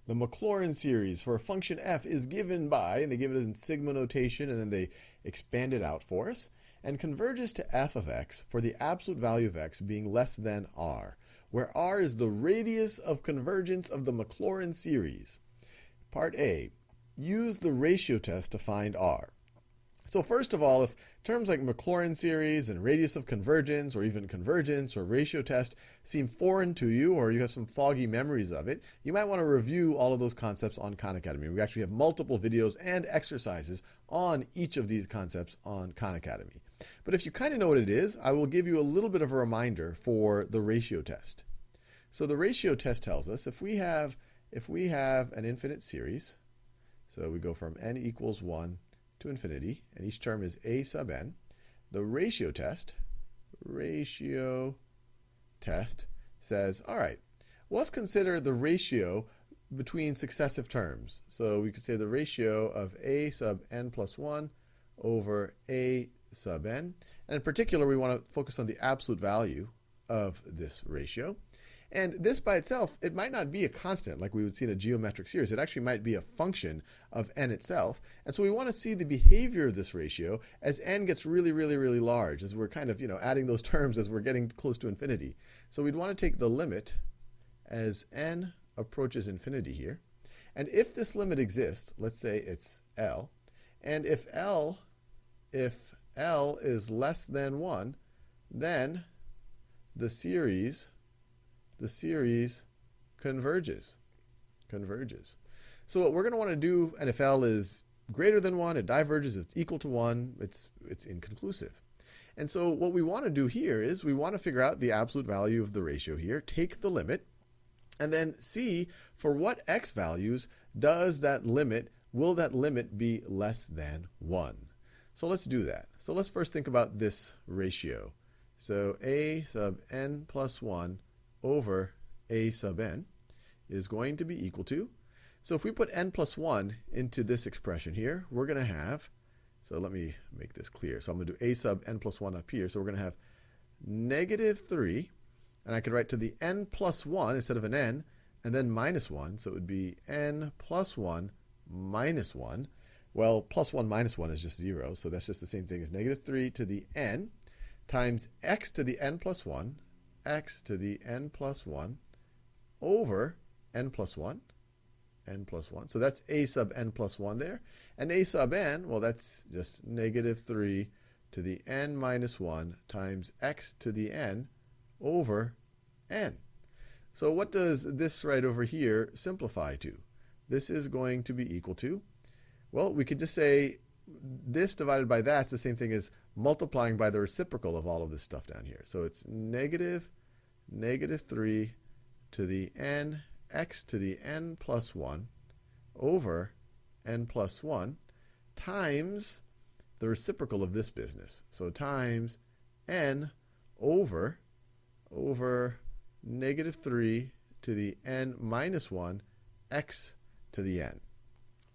The Maclaurin series for a function f is given by, and they give it in sigma notation, and then they expand it out for us, and converges to f of x for the absolute value of x being less than r, where r is the radius of convergence of the Maclaurin series. Part A, use the ratio test to find r. So first of all, if terms like Maclaurin series and radius of convergence or even convergence or ratio test seem foreign to you, or you have some foggy memories of it, you might want to review all of those concepts on Khan Academy. We actually have multiple videos and exercises on each of these concepts on Khan Academy. But if you kind of know what it is, I will give you a little bit of a reminder for the ratio test. So the ratio test tells us if we have an infinite series, so we go from n equals 1 to infinity, and each term is a sub n, the ratio test says, all right, well, let's consider the ratio between successive terms. So we could say the ratio of a sub n plus 1 over a sub n. And in particular, we want to focus on the absolute value of this ratio. And this by itself, it might not be a constant like we would see in a geometric series. It actually might be a function of n itself. And so we want to see the behavior of this ratio as n gets really, really, really large, as we're kind of, adding those terms as we're getting close to infinity. So we'd want to take the limit as n approaches infinity here. And if this limit exists, let's say it's L, and if L is less than 1, then the series converges. So what we're going to want to do, and if L is greater than 1, it diverges, it's equal to 1, it's inconclusive. And so what we want to do here is we want to figure out the absolute value of the ratio here, take the limit, and then see for what x values will that limit be less than 1. So let's do that. So let's first think about this ratio. So a sub n plus 1 over a sub n is going to be equal to, so if we put n plus 1 into this expression here, we're going to have, so let me make this clear. So I'm going to do a sub n plus 1 up here. So we're going to have negative 3, and I could write to the n plus 1 instead of an n, and then minus 1. So it would be n plus 1 minus 1. Well, plus 1 minus 1 is just 0, so that's just the same thing as negative 3 to the n times x to the n plus 1, x to the n plus 1 over n plus 1. So that's a sub n plus 1 there. And a sub n, well, that's just negative 3 to the n minus 1 times x to the n over n. So what does this right over here simplify to? This is going to be equal to, well, we could just say this divided by that's the same thing as multiplying by the reciprocal of all of this stuff down here. So it's negative 3 to the n x to the n plus 1 over n plus 1 times the reciprocal of this business. So times n over negative 3 to the n minus 1 x to the n.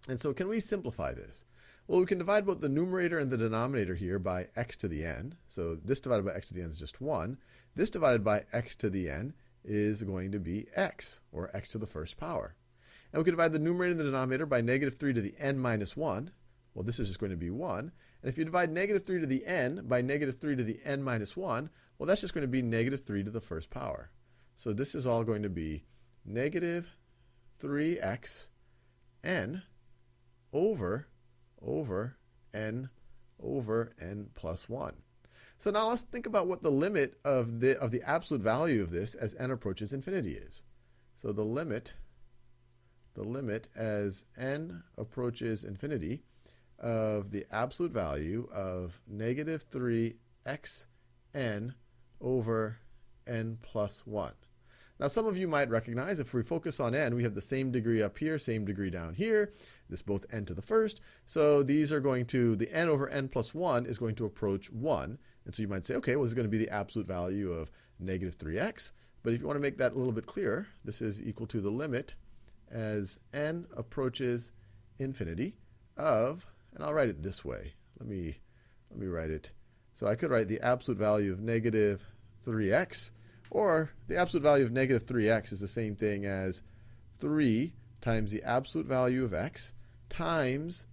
And so can we simplify this? Well, we can divide both the numerator and the denominator here by x to the n. So this divided by x to the n is just 1. This divided by x to the n is going to be x, or x to the first power. And we can divide the numerator and the denominator by negative 3 to the n minus 1. Well, this is just going to be 1. And if you divide negative 3 to the n by negative 3 to the n minus 1, well, that's just going to be negative 3 to the first power. So this is all going to be negative 3x n over n plus 1. So now let's think about what the limit of the absolute value of this as n approaches infinity is. So the limit as n approaches infinity of the absolute value of negative 3x n over n plus 1. Now, some of you might recognize if we focus on n, we have the same degree up here, same degree down here. This both n to the first. So these are going to, the n over n plus 1 is going to approach 1. And so you might say, okay, well, this is going to be the absolute value of negative 3x. But if you want to make that a little bit clearer, this is equal to the limit as n approaches infinity of, and I'll write it this way. Let me write it. So I could write the absolute value of negative 3x, or the absolute value of negative 3x is the same thing as 3 times the absolute value of x times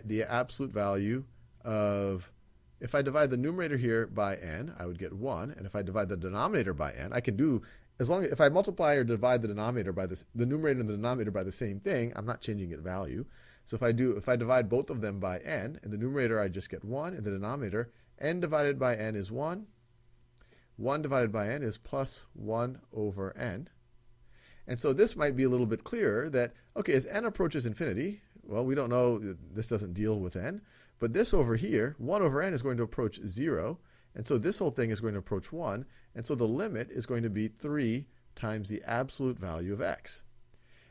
the absolute value of, if I divide the numerator here by n, I would get 1. And if I divide the denominator by n, I can do, as long as, if I multiply or divide the denominator by this, the numerator and the denominator by the same thing, I'm not changing its value. So if I divide both of them by n, in the numerator I just get 1, in the denominator, n divided by n is 1. 1 divided by n is plus 1 over n. And so this might be a little bit clearer that, okay, as n approaches infinity, well, we don't know, this doesn't deal with n, but this over here, 1 over n is going to approach 0, and so this whole thing is going to approach 1, and so the limit is going to be 3 times the absolute value of x.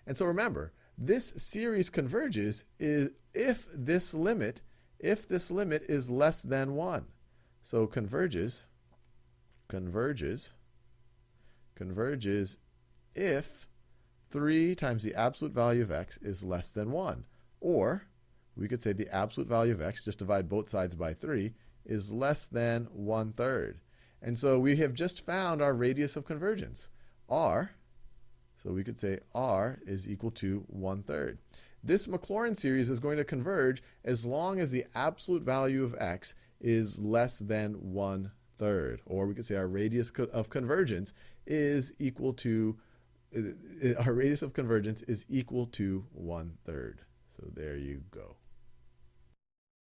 And so remember, this series converges if this limit is less than 1. So converges if 3 times the absolute value of x is less than 1. Or we could say the absolute value of x, just divide both sides by 3, is less than 1/3. And so we have just found our radius of convergence, r. So we could say r is equal to 1/3. This Maclaurin series is going to converge as long as the absolute value of x is less than 1/3. Or we could say our radius of convergence is equal to, our radius of convergence is equal to 1/3. So there you go.